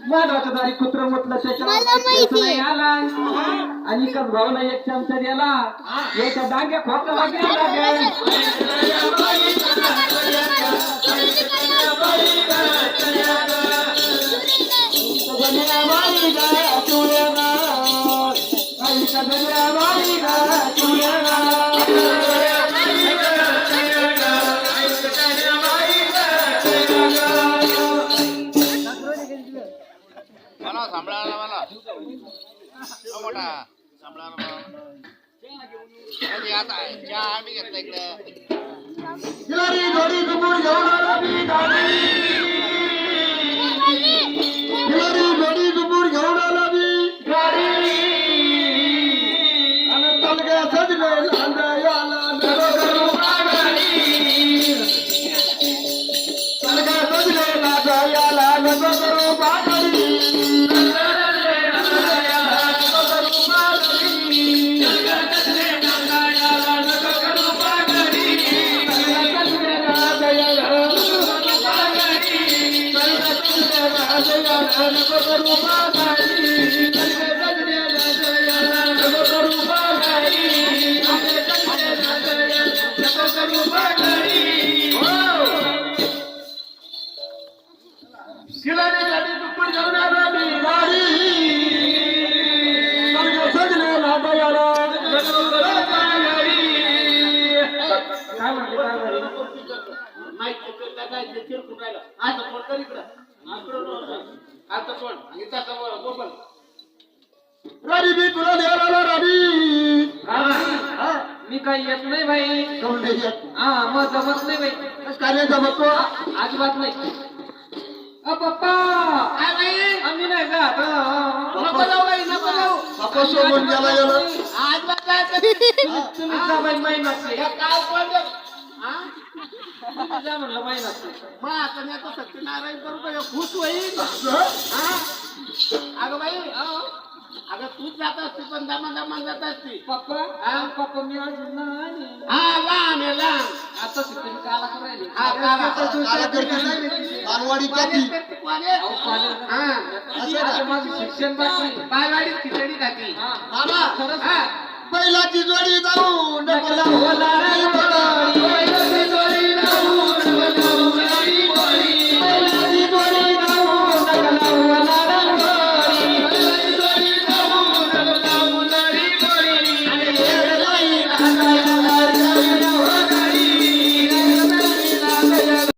माधवाच्या दारी कुत्र म्हटलं त्याच्या आला आणि कस भावना एक चमचा दिला याच्या डांग्या खोकला गेला सांभाळायला मला मोठा सांभाळायला आता चहा आम्ही घेतला इकडे मी काही येत नाही भाई मग जमत नाही भाई कार्य जमतो अजिबात नाही पप्पा आम्ही नाही का नको जाऊ बाई नको जाऊ तुम्ही जा बाई माही नसते जा म्हणलं माही नसते मग आता मी आता सत्यनारायण करू का खुश होईल अगं बाई अगं तूच जात असते पण दमा जात असते पप्पा पप्पा मी अजून लहान आहे लहान आता शिकून काला करायला शिक्षण बालवाडीत खिचडी खाती बैलाची जोडी जाऊ